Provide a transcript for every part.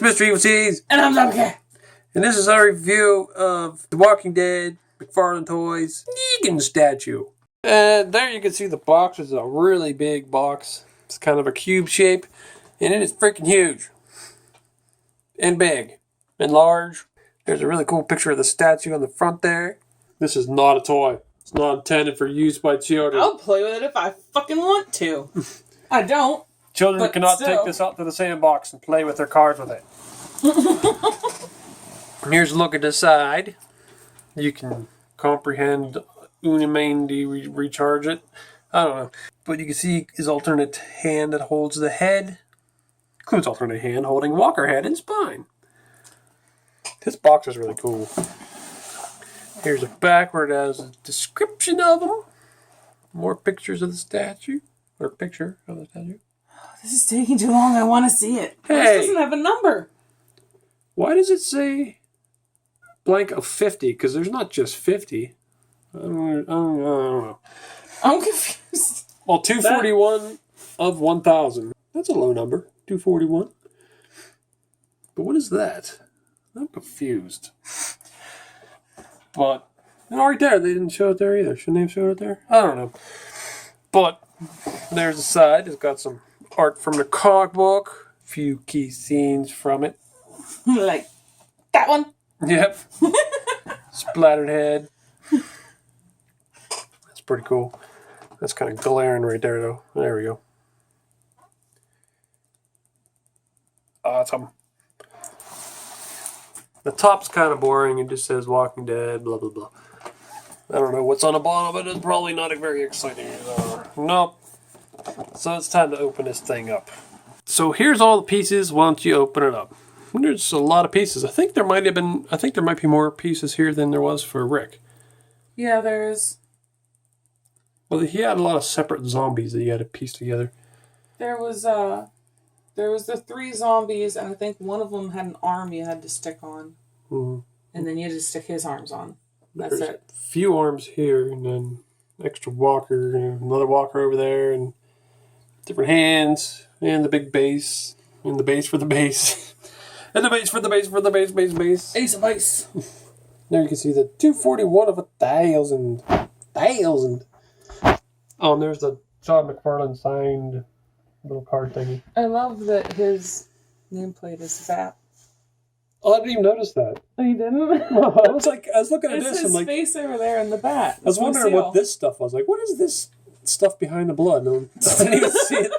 Mr. Evilcheese. And I'm Zombie. And this is our review of The Walking Dead, McFarlane Toys, Negan statue. And there you can see the box. It's a really big box. It's kind of a cube shape. And it is freaking huge. And big. And large. There's a really cool picture of the statue on the front there. This is not a toy. It's not intended for use by children. I'll play with it if I fucking want to. I don't. Children cannot take this out to the sandbox and play with their cars with it. Here's a look at the side. You can comprehend unimandi recharge it. I don't know. But you can see his alternate hand that holds the head. Includes alternate hand holding walker head and spine. This box is really cool. Here's a back where it has a description of him. More pictures of the statue. Or picture of the statue. This is taking too long. I want to see it. Hey. This doesn't have a number. Why does it say blank of 50? Because there's not just 50. I don't know. I'm confused. Well, 241 of 1,000. That's a low number. 241. But what is that? I'm confused. But, and right there, they didn't show it there either. Shouldn't they have showed it there? I don't know. But, there's the side. It's got some art from the comic book. A few key scenes from it. Like that one? Yep. Splattered head. That's pretty cool. That's kind of glaring right there, though. There we go. Awesome. The top's kind of boring. It just says Walking Dead, blah, blah, blah. I don't know what's on the bottom of it. It's probably not very exciting. Nope. So it's time to open this thing up. So here's all the pieces once you open it up. There's a lot of pieces. I think there might be more pieces here than there was for Rick. Yeah, there is. Well, he had a lot of separate zombies that you had to piece together. There was the 3 zombies, and I think one of them had an arm you had to stick on. Mm-hmm. And then you had to stick his arms on. That's There's it. a few arms here, and then extra walker, and another walker over there, and different hands, and the big base, and the base for the base, and the base for the base for the base. Ace of Ice. There you can see the 241 of 1,000. Oh, and there's the John McFarlane signed little card thingy. I love that his nameplate is fat. Oh, I didn't even notice that. Oh, you didn't? I was looking at this, his and like, face over there in the bat. I was wondering what this stuff was. Like, what is this stuff behind the blood? No, I didn't even see it.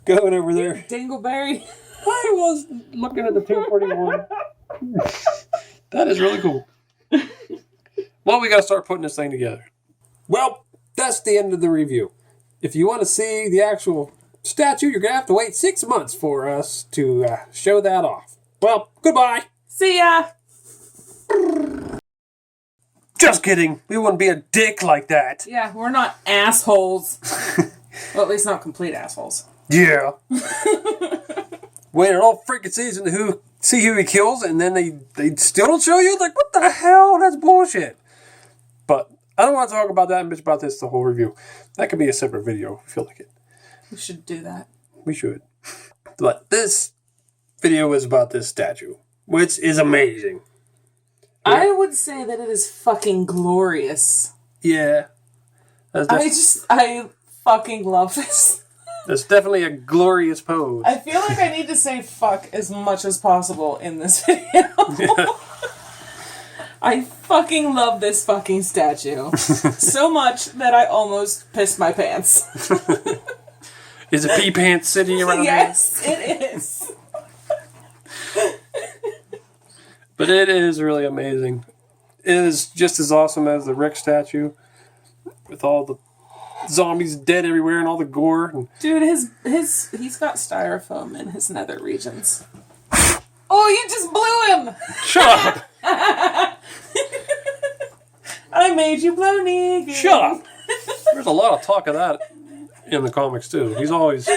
Going over there. Dingleberry. I was looking at the 241. That is really cool. Well, we got to start putting this thing together. Well, that's the end of the review. If you want to see the actual statue, you're going to have to wait 6 months for us to show that off. Well, goodbye. See ya. Just kidding. We wouldn't be a dick like that. Yeah, we're not assholes. Well, at least not complete assholes. Yeah. Wait an all freaking season to see who he kills, and then they still don't show you? Like, what the hell? That's bullshit. But I don't want to talk about that and bitch about this the whole review. That could be a separate video if you feel like it. We should do that. We should. But this video is about this statue, which is amazing. Yeah. I would say that it is fucking glorious. Yeah. I fucking love this. That's definitely a glorious pose. I feel like I need to say fuck as much as possible in this video. Yeah. I fucking love this fucking statue. So much that I almost pissed my pants. Is it pee pants city around yes, here? Yes, it is. But it is really amazing. It is just as awesome as the Rick statue, with all the zombies dead everywhere and all the gore. And dude, he's got styrofoam in his nether regions. Oh, you just blew him! Shut up! I made you blow Negan. Shut up! There's a lot of talk of that in the comics too. He's always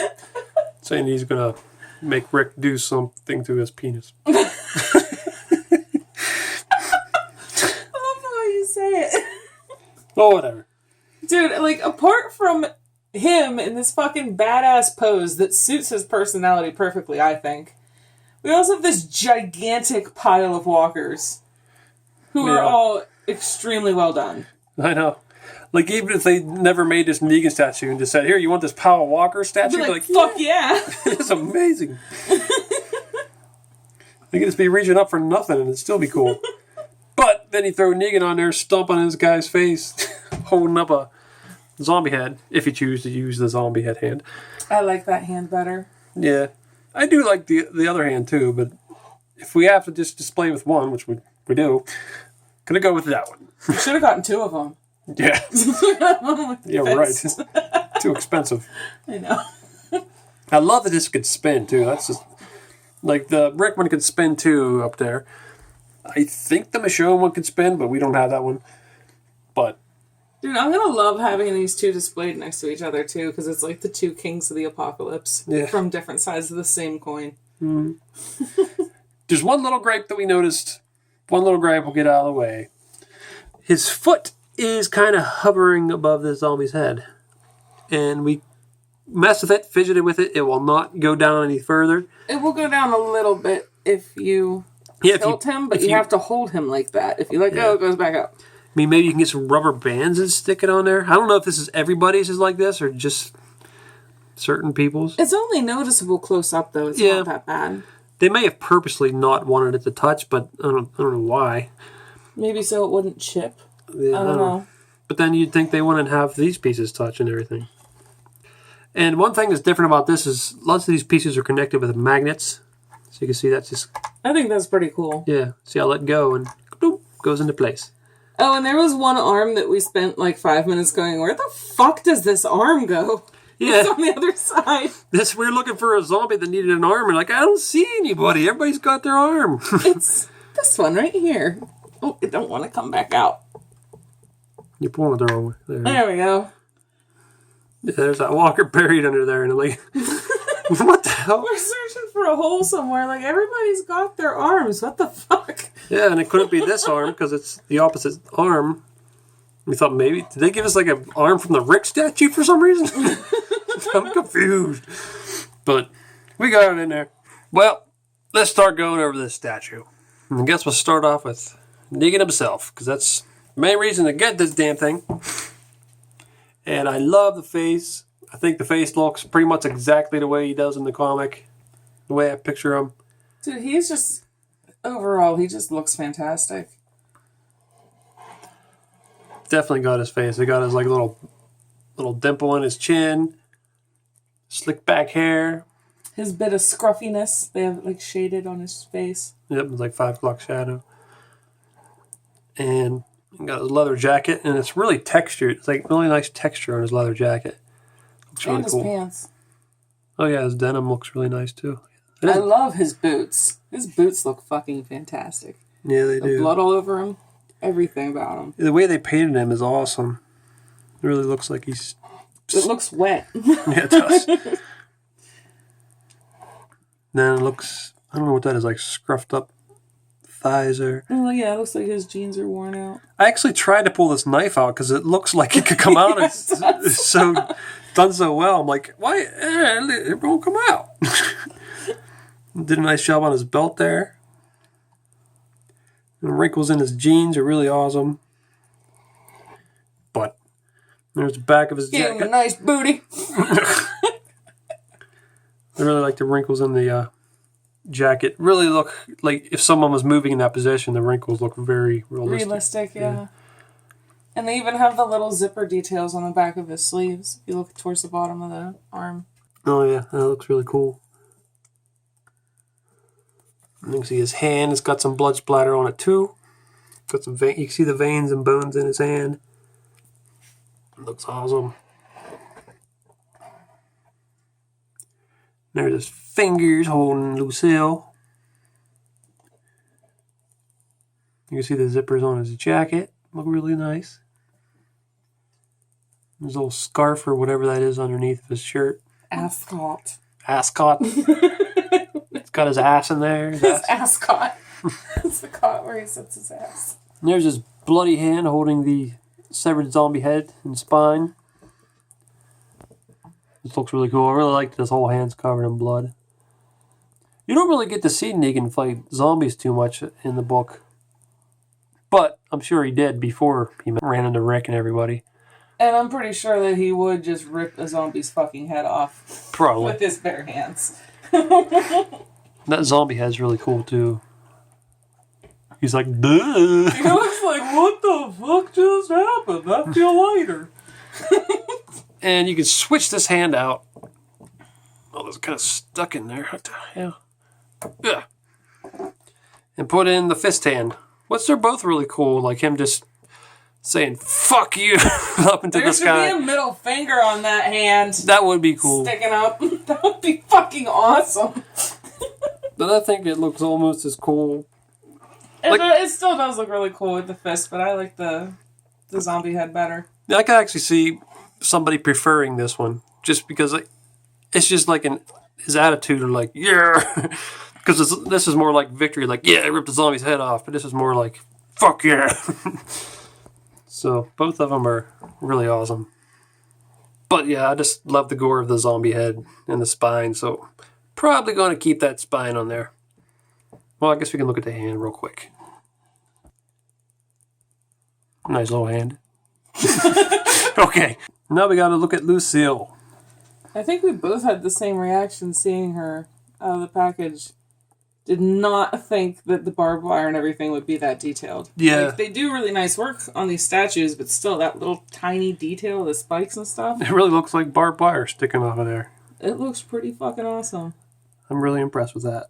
saying he's gonna make Rick do something to his penis. I love how you say it. Oh, whatever. Dude, like, apart from him in this fucking badass pose that suits his personality perfectly, I think, We also have this gigantic pile of walkers who are all extremely well done. I know. Like, even if they never made this Negan statue and just said, here, you want this Powell Walker statue? I'd be like, fuck yeah. It's amazing. They could just be reaching up for nothing and it'd still be cool. But then you throw Negan on there, stomping this guy's face, holding up a zombie head, if you choose to use the zombie head hand. I like that hand better. Yeah. I do like the other hand too, but if we have to just display with one, which we do, gonna go with that one. We should have gotten 2 of them. Yeah. Yeah, right. Too expensive. I know. I love that this could spin too. That's just like the brick one could spin too up there. I think the Michonne one could spin, but we don't have that one. But dude, I'm gonna love having these 2 displayed next to each other too, because it's like the 2 kings of the apocalypse from different sides of the same coin. Mm. There's one little gripe that we noticed. One little gripe we'll get out of the way. His foot is kind of hovering above the zombie's head. And we messed with it, fidgeted with it. It will not go down any further. It will go down a little bit if you tilt him, but you have to hold him like that. If you let go, it goes back up. I mean, maybe you can get some rubber bands and stick it on there. I don't know if this is everybody's is like this or just certain people's. It's only noticeable close up, though. It's not that bad. They may have purposely not wanted it to touch, but I don't know why. Maybe so it wouldn't chip. Yeah, I don't know. But then you'd think they wouldn't have these pieces touch and everything. And one thing that's different about this is lots of these pieces are connected with magnets. So you can see that's just... I think that's pretty cool. Yeah. See, I let go and boop, goes into place. Oh, and there was one arm that we spent like 5 minutes going, where the fuck does this arm go? Yeah. It's on the other side. We're looking for a zombie that needed an arm, and like, I don't see anybody. Everybody's got their arm. It's this one right here. Oh, I don't want to come back out. You're pulling it the wrong way. There we go. Yeah, there's that walker buried under there, and I'm like, what the hell? We're searching for a hole somewhere. Like, everybody's got their arms. What the fuck? Yeah, and it couldn't be this arm because it's the opposite arm. We thought maybe, did they give us like an arm from the Rick statue for some reason? I'm confused. But we got it in there. Well, let's start going over this statue. And I guess we'll start off with Negan himself, because that's the main reason to get this damn thing. And I love the face. I think the face looks pretty much exactly the way he does in the comic. The way I picture him. Dude, he's just, overall, he just looks fantastic. Definitely got his face. He got his like little dimple in his chin. Slick back hair. His bit of scruffiness, they have like shaded on his face. Yep, it's like 5 o'clock shadow. And he got his leather jacket, and it's really textured. It's like really nice texture on his leather jacket. Looks really and his cool. pants. Oh yeah, his denim looks really nice too. I love his boots. His boots look fucking fantastic. Yeah, they do. Blood all over him. Everything about him. The way they painted him is awesome. It really looks like he's... It looks wet. Yeah, it does. Then it looks... I don't know what that is, like scruffed up thighs or... Oh yeah, it looks like his jeans are worn out. I actually tried to pull this knife out because it looks like it could come out. It's done so well. I'm like, why? It won't come out. Did a nice job on his belt there. The wrinkles in his jeans are really awesome. But there's the back of his jacket. Give him a nice booty. I really like the wrinkles in the jacket. Really look like if someone was moving in that position, the wrinkles look very realistic. Yeah. And they even have the little zipper details on the back of his sleeves. If you look towards the bottom of the arm. Oh yeah, that looks really cool. You can see his hand. It's got some blood splatter on it too. Got some vein. You can see the veins and bones in his hand. It looks awesome. There's his fingers holding Lucille. You can see the zippers on his jacket. Look really nice. His little scarf or whatever that is underneath of his shirt. Ascot. Ascot. It's got his ass in there. His ascot. It's the cot where he sets his ass. And there's his bloody hand holding the severed zombie head and spine. This looks really cool. I really like this whole hand's covered in blood. You don't really get to see Negan fight zombies too much in the book. But I'm sure he did before he ran into Rick and everybody. And I'm pretty sure that he would just rip a zombie's fucking head off. Probably. With his bare hands. That zombie head's really cool, too. He's like, duh. He looks like, what the fuck just happened? I feel lighter. And you can switch this hand out. Oh, that's kind of stuck in there. What the hell? Yeah. And put in the fist hand. They're both really cool. Like him just saying, fuck you, up into the sky. There should be a middle finger on that hand. That would be cool. Sticking up. That would be fucking awesome. But I think it looks almost as cool. It still does look really cool with the fist, but I like the zombie head better. I can actually see somebody preferring this one. Just because it's just like his attitude of like, yeah. Because this is more like victory. Like, yeah, I ripped the zombie's head off. But this is more like, fuck yeah. So both of them are really awesome. But yeah, I just love the gore of the zombie head and the spine. So probably going to keep that spine on there. Well, I guess we can look at the hand real quick. Nice little hand. Okay, now we got to look at Lucille. I think we both had the same reaction seeing her out of the package. Did not think that the barbed wire and everything would be that detailed. Yeah. Like, they do really nice work on these statues, but still, that little tiny detail, the spikes and stuff. It really looks like barbed wire sticking off of there. It looks pretty fucking awesome. I'm really impressed with that.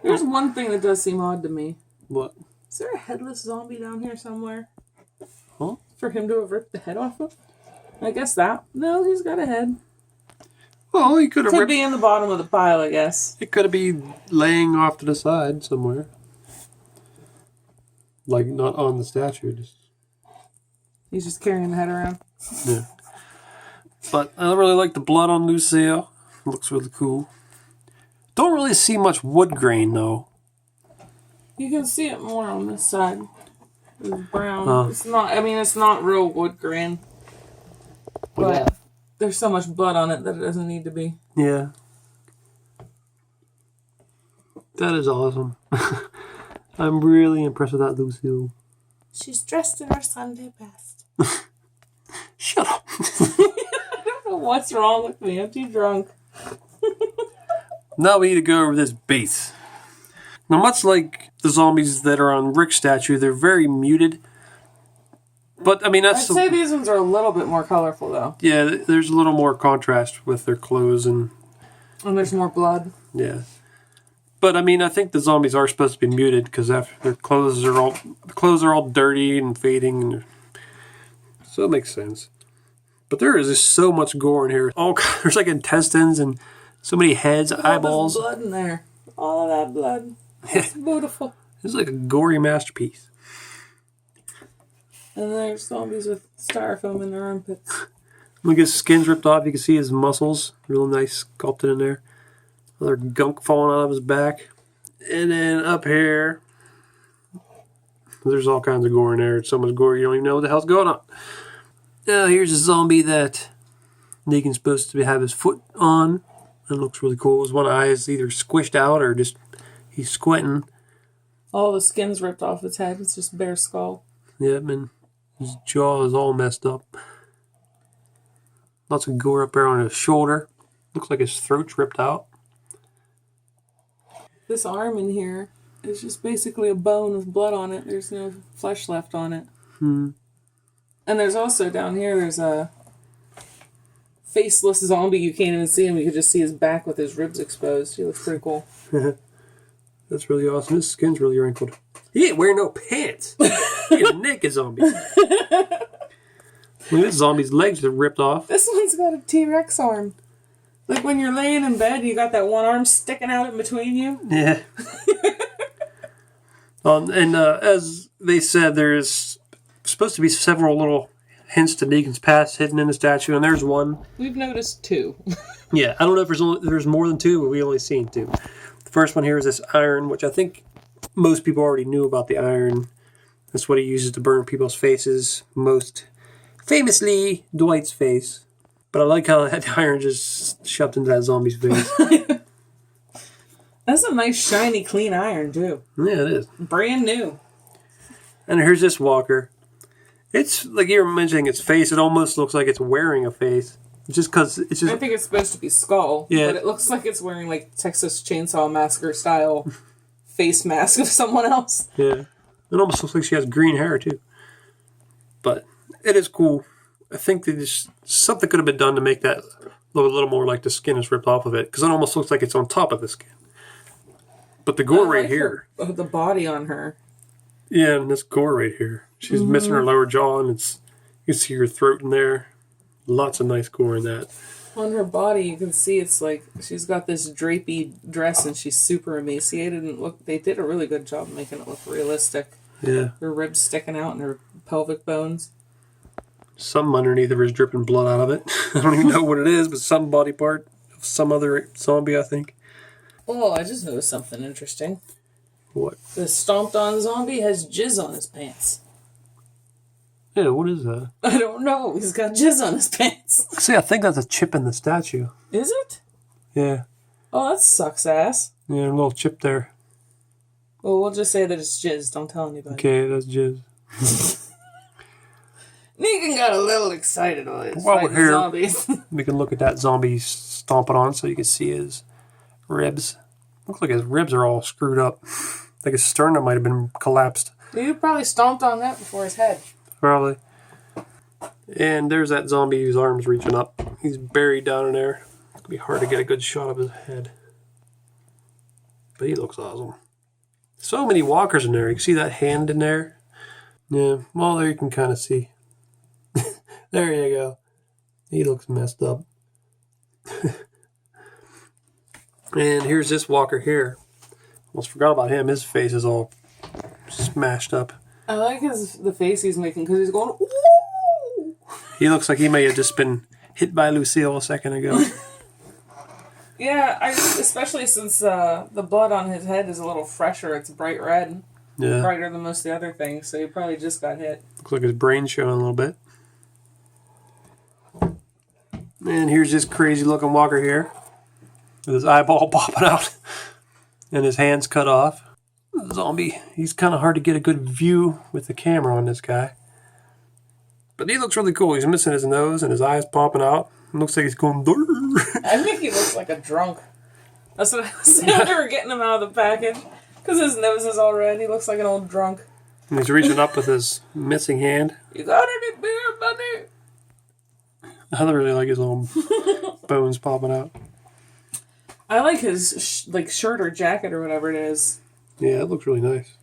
There's one thing that does seem odd to me. What? Is there a headless zombie down here somewhere? Huh? For him to have ripped the head off of? I guess that. No, he's got a head. Well, he could have Could be in the bottom of the pile, I guess. It could be laying off to the side somewhere. Like, not on the statue. He's just carrying the head around. Yeah. But I really like the blood on Lucille. It looks really cool. Don't really see much wood grain, though. You can see it more on this side. It's brown. It's not real wood grain. But there's so much blood on it that it doesn't need to be. Yeah. That is awesome. I'm really impressed with that Lucille. She's dressed in her Sunday best. Shut up. I don't know what's wrong with me. I'm too drunk. Now we need to go over this base. Now, much like the zombies that are on Rick's statue, they're very muted. But, I mean, I'd say these ones are a little bit more colorful, though. Yeah, there's a little more contrast with their clothes and there's more blood. Yeah. But, I mean, I think the zombies are supposed to be muted because their clothes are all dirty and fading. So it makes sense. But there is just so much gore in here. There's like intestines and so many heads, eyeballs. There's blood in there. All of that blood. It's beautiful. It's like a gory masterpiece. And there's zombies with styrofoam in their armpits. Look at his skin's ripped off. You can see his muscles. Real nice sculpted in there. Other gunk falling out of his back. And then up here, there's all kinds of gore in there. It's so much gore you don't even know what the hell's going on. Now here's a zombie that Negan's supposed to have his foot on. It looks really cool. His one eye is either squished out or just he's squinting. All the skin's ripped off its head. It's just bare skull. Yep, and his jaw is all messed up. Lots of gore up there on his shoulder. Looks like his throat's ripped out. This arm in here is just basically a bone with blood on it. There's no flesh left on it. And there's also down here, there's a faceless zombie. You can't even see him. You can just see his back with his ribs exposed. He looks pretty cool. That's really awesome. His skin's really wrinkled. He ain't wearing no pants. He's a naked zombie. Look at this zombie's legs are ripped off. This one's got a T-Rex arm. Like when you're laying in bed, you got that one arm sticking out in between you. Yeah. As they said, there's supposed to be several little hints to Negan's past hidden in the statue, and there's one. We've noticed 2. Yeah, I don't know if there's more than 2, but we only seen 2. The first one here is this iron, which I think most people already knew about the iron. That's what he uses to burn people's faces. Most famously, Dwight's face. But I like how that iron just shoved into that zombie's face. That's a nice, shiny, clean iron, too. Yeah, it is. Brand new. And here's this walker. It's, like you were mentioning, its face, it almost looks like it's wearing a face. Just because it's just... I think it's supposed to be skull. Yeah. But it looks like it's wearing, like, Texas Chainsaw Massacre style face mask of someone else. Yeah. It almost looks like she has green hair, too. But it is cool. I think something could have been done to make that look a little more like the skin is ripped off of it, because it almost looks like it's on top of the skin. But the gore right here, the body on her. Yeah, and this gore right here. She's missing her lower jaw, and you can see her throat in there. Lots of nice gore in that. On her body, you can see it's like she's got this drapey dress, and she's super emaciated. And they did a really good job making it look realistic. Yeah, her ribs sticking out and her pelvic bones. Something underneath of her is dripping blood out of it. I don't even know what it is, but some body part of some other zombie, I think. Oh, I just noticed something interesting. What? The stomped on zombie has jizz on his pants. Yeah, what is that? I don't know. He's got jizz on his pants. See, I think that's a chip in the statue. Is it? Yeah. Oh, that sucks ass. Yeah, a little chip there. Well, we'll just say that it's jizz. Don't tell anybody. Okay, that's jizz. Negan got a little excited on his While we're here, zombies. we can look at that zombie stomping on so you can see his ribs. Looks like his ribs are all screwed up. Like his sternum might have been collapsed. You probably stomped on that before his head. Probably. And there's that zombie whose arm's reaching up. He's buried down in there. It's going to be hard to get a good shot of his head. But he looks awesome. So many walkers in there. You can see that hand in there? Yeah, well, there you can kind of see. There you go. He looks messed up. And here's this walker here. Almost forgot about him. His face is all smashed up. I like the face he's making because he's going, ooh! He looks like he may have just been hit by Lucille a second ago. Yeah, especially since the blood on his head is a little fresher. It's bright red. Yeah. Brighter than most of the other things, so he probably just got hit. Looks like his brain's showing a little bit. And here's this crazy looking walker here. With his eyeball popping out. And his hands cut off. The zombie. He's kind of hard to get a good view with the camera on this guy. But he looks really cool. He's missing his nose and his eyes popping out. It looks like he's going... I think he looks like a drunk. That's what I was saying when they were getting him out of the package. Because his nose is all red. He looks like an old drunk. And he's reaching up with his missing hand. You got any beer, buddy? I really like his little bones popping out. I like his shirt or jacket or whatever it is. Yeah, it looks really nice.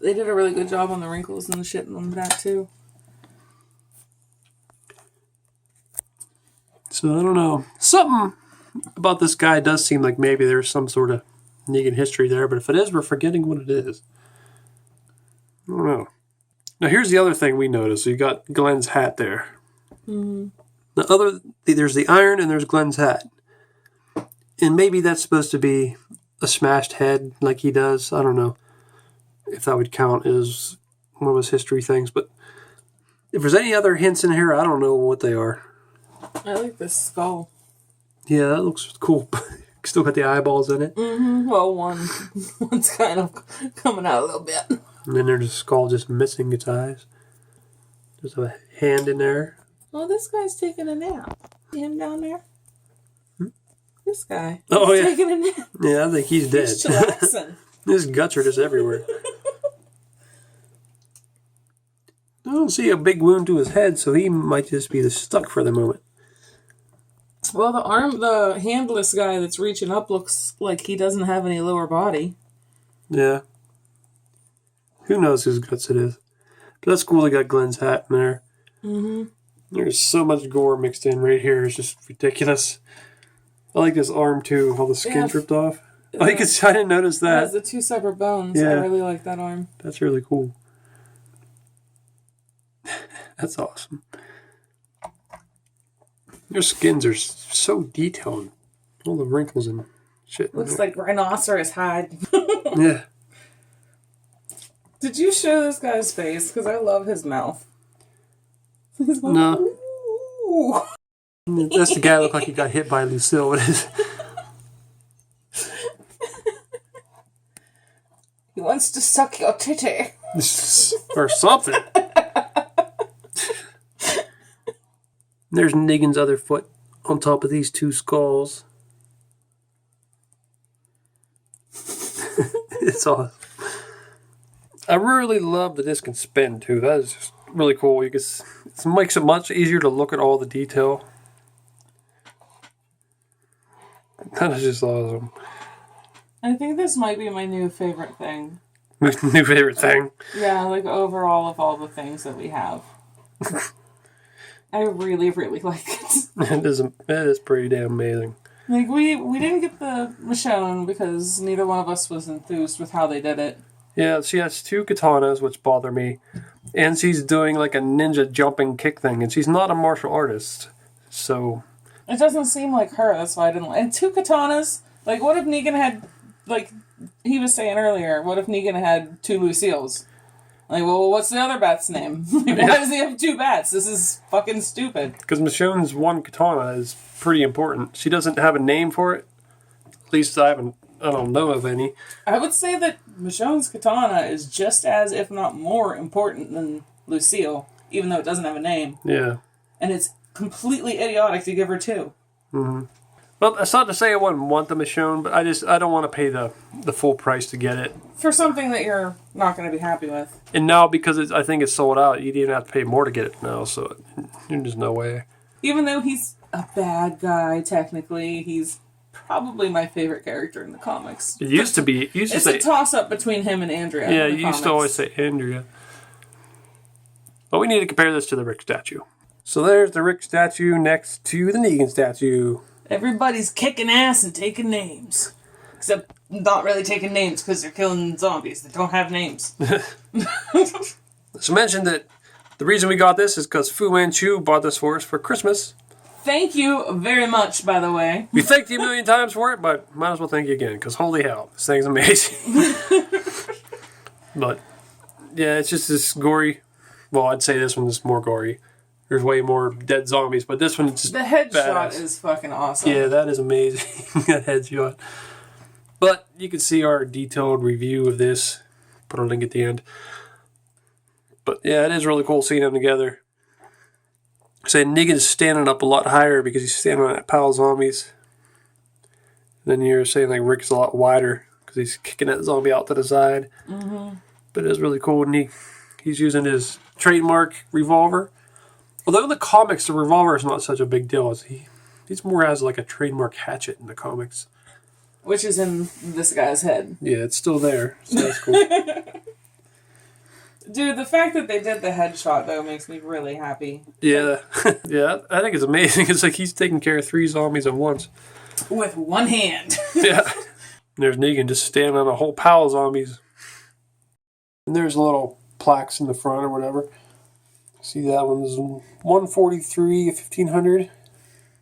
They did a really good job on the wrinkles and the shit on that too. So I don't know. Something about this guy does seem like maybe there's some sort of Negan history there, but if it is, we're forgetting what it is. I don't know. Now here's the other thing we noticed. So you got Glenn's hat there. Mm-hmm. There's the iron and there's Glenn's hat. And maybe that's supposed to be a smashed head like he does. I don't know if that would count as one of his history things. But if there's any other hints in here, I don't know what they are. I like this skull. Yeah, that looks cool. Still got the eyeballs in it. Mm-hmm. Well, one's kind of coming out a little bit. And then there's a skull just missing its eyes. There's a hand in there. Oh, this guy's taking a nap. See him down there? This guy. Oh, yeah. Taking a nap. Yeah, I think he's dead. He's chillaxing. His guts are just everywhere. I don't see a big wound to his head, so he might just be stuck for the moment. Well, the handless guy that's reaching up looks like he doesn't have any lower body. Yeah. Who knows whose guts it is. But that's cool they got Glenn's hat in there. Mm-hmm. There's so much gore mixed in right here. It's just ridiculous. I like this arm too, all the skin's ripped off. I didn't notice that. It has the two separate bones. Yeah. I really like that arm. That's really cool. That's awesome. Their skins are so detailed. All the wrinkles and shit. Looks like rhinoceros hide. Yeah. Did you show this guy's face? Because I love his mouth. He's going, No. ooh. That's the guy that looked like he got hit by Lucille. He wants to suck your titty. Or something. There's Negan's other foot on top of these two skulls. It's awesome. I really love that this can spin too. That is just really cool. It makes it much easier to look at all the detail. That is just awesome. I think this might be my new favorite thing. New favorite thing? Yeah, like overall of all the things that we have. I really, really like it. It is pretty damn amazing. Like, we didn't get the Michonne because neither one of us was enthused with how they did it. Yeah, she has two katanas, which bother me. And she's doing like a ninja jumping kick thing, and she's not a martial artist. So... It doesn't seem like her, that's why I didn't like... And two katanas? Like, what if Negan had... Like, he was saying earlier, what if Negan had two Lucille's? Like, well, what's the other bat's name? Like, why does he have two bats? This is fucking stupid. Because Michonne's one katana is pretty important. She doesn't have a name for it. At least I don't know of any. I would say that Michonne's katana is just as, if not more, important than Lucille, even though it doesn't have a name. Yeah. And it's completely idiotic to give her two. Mm-hmm. Well, that's not to say I wouldn't want the Michonne, but I don't want to pay the full price to get it. For something that you're not going to be happy with. And now, because I think it's sold out, you'd even have to pay more to get it now, so there's no way. Even though he's a bad guy, technically, he's probably my favorite character in the comics. It used to be. It's a toss-up between him and Andrea. Yeah, you used to always say Andrea. But we need to compare this to the Rick statue. So there's the Rick statue next to the Negan statue. Everybody's kicking ass and taking names. Except not really taking names because they're killing zombies that don't have names. So mention that the reason we got this is because Fu Manchu bought this for us for Christmas. Thank you very much, by the way. We thanked you a million times for it, but might as well thank you again because holy hell, this thing's amazing. But yeah, it's just this gory. Well, I'd say this one's more gory. There's way more dead zombies, but this one is just the headshot badass. is fucking awesome. Yeah, that is amazing. That headshot. But you can see our detailed review of this. Put a link at the end. But yeah, it is really cool seeing them together. Say Negan's standing up a lot higher because he's standing on that pile of zombies. And then you're saying like Rick's a lot wider because he's kicking that zombie out to the side. Mm-hmm. But it is really cool. And he's using his trademark revolver. Although in the comics, the revolver is not such a big deal. He's more has like a trademark hatchet in the comics. Which is in this guy's head. Yeah, it's still there. So that's cool. Dude, the fact that they did the headshot, though, makes me really happy. Yeah. Yeah, I think it's amazing. It's like he's taking care of 3 zombies at once. With one hand. Yeah. And there's Negan just standing on a whole pile of zombies. And there's little plaques in the front or whatever. See, that one's 143 of 1,500.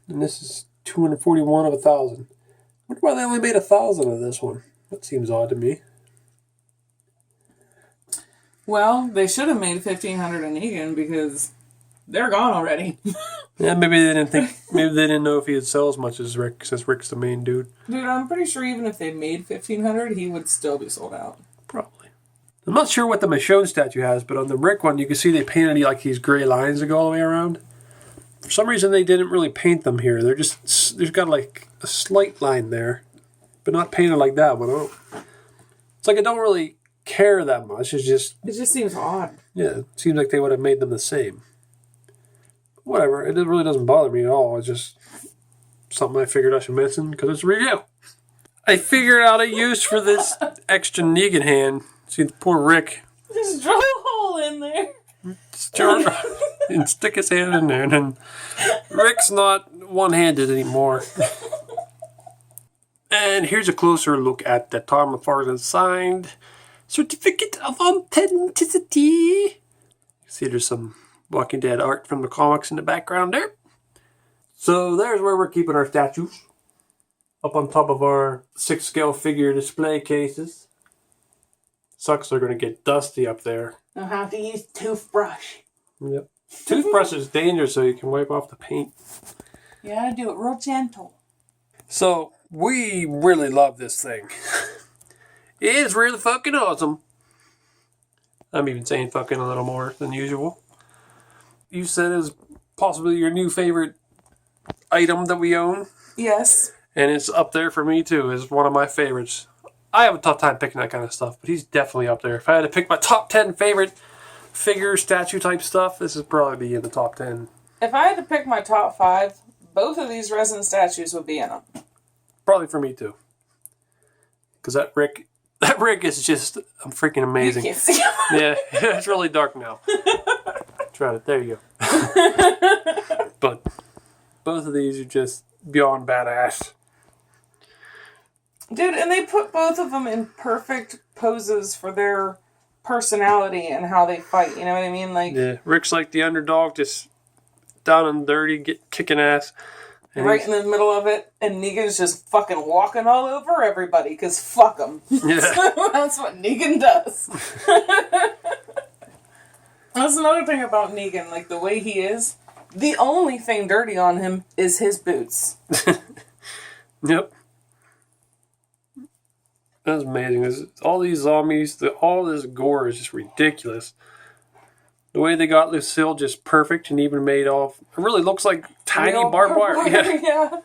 And this is 241 of 1,000. Wonder why they only made 1,000 of this one. That seems odd to me. Well, they should have made 1,500 in Negan because they're gone already. Yeah, maybe they didn't think. Maybe they didn't know if he'd sell as much as Rick, since Rick's the main dude. Dude, I'm pretty sure even if they made 1,500, he would still be sold out. Probably. I'm not sure what the Michonne statue has, but on the Rick one, you can see they painted like these gray lines that go all the way around. For some reason, they didn't really paint them here. There's got like a slight line there, but not painted like that one. It's like I don't really care that much. It just seems odd. Yeah, it seems like they would have made them the same. Whatever, it really doesn't bother me at all. It's just something I figured I should mention because it's a review. I figured out a use for this extra Negan hand. See, poor Rick. Just drill a hole in there. And stick his hand in there. And then Rick's not one-handed anymore. And here's a closer look at the Tom McFarlane signed Certificate of Authenticity. See, there's some Walking Dead art from the comics in the background there. So there's where we're keeping our statues. Up on top of our 6-scale figure display cases. Sucks they're going to get dusty up there. I'll have to use toothbrush. Yep. Toothbrush is dangerous so you can wipe off the paint. You gotta do it real gentle. So, we really love this thing. It is really fucking awesome. I'm even saying fucking a little more than usual. You said it was possibly your new favorite item that we own. Yes. And it's up there for me too. It's one of my favorites. I have a tough time picking that kind of stuff, but he's definitely up there. If I had to pick my top 10 favorite figure, statue type stuff, this would probably be in the top 10. If I had to pick my top 5, both of these resin statues would be in them. Probably for me too. Because that Rick is just freaking amazing. You can't see him. Yeah, it's really dark now. Try it. There you go. But both of these are just beyond badass. Dude, and they put both of them in perfect poses for their personality and how they fight. You know what I mean? Like, yeah, Rick's like the underdog, just down and dirty, kicking ass. And right in the middle of it, and Negan's just fucking walking all over everybody, because fuck him. Yeah. That's what Negan does. That's another thing about Negan, like the way he is. The only thing dirty on him is his boots. Yep. That's amazing. All these zombies, all this gore is just ridiculous. The way they got Lucille just perfect and even made off. It really looks like tiny barbed wire. Yeah.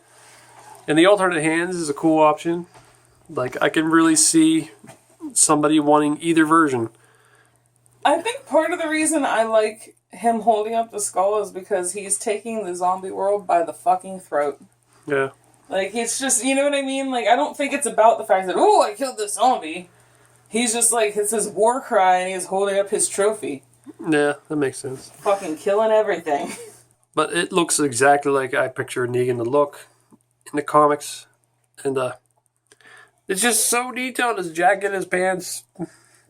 And the alternate hands is a cool option. Like, I can really see somebody wanting either version. I think part of the reason I like him holding up the skull is because he's taking the zombie world by the fucking throat. Yeah. Like, it's just, you know what I mean? Like, I don't think it's about the fact that, oh, I killed this zombie. He's just like, it's his war cry and he's holding up his trophy. Yeah, that makes sense. Fucking killing everything. But it looks exactly like I picture Negan to look in the comics. And it's just so detailed. His jacket, his pants,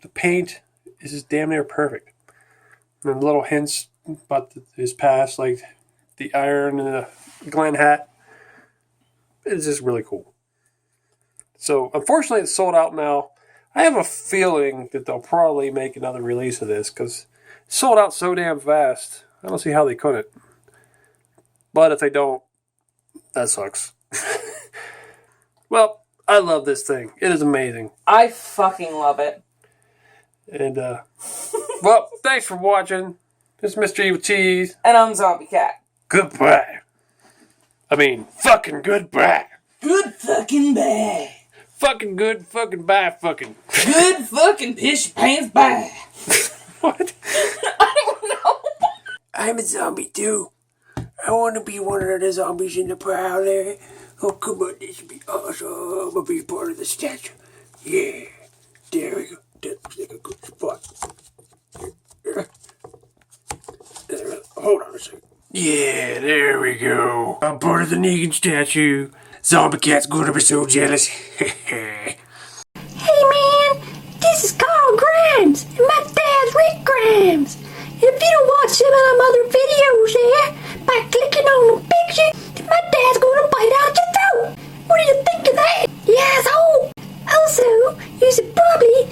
the paint is just damn near perfect. And the little hints about his past, like the iron and the Glen hat. It's just really cool. So, unfortunately, it's sold out now. I have a feeling that they'll probably make another release of this because it's sold out so damn fast. I don't see how they couldn't. But if they don't, that sucks. Well, I love this thing. It is amazing. I fucking love it. And, well, thanks for watching. This is Mr. Evilcheese. And I'm Zombie Cat. Goodbye. I mean, fucking goodbye. Good fucking bye. Fucking good fucking bye fucking. Good fucking piss your pants bye. What? I don't know. I'm a zombie too. I want to be one of the zombies in the prowler. Oh, come on, this would be awesome. I'm going to be part of the statue. Yeah. There we go. That looks like a good spot. Hold on a second. Yeah, there we go. I'm part of the Negan statue. Zombie Cat's gonna be so jealous. Hey man, this is Carl Grimes, and my dad's Rick Grimes. If you don't watch some of them other videos there, by clicking on the picture, my dad's gonna bite out your throat. What do you think of that, you asshole? Also, you should probably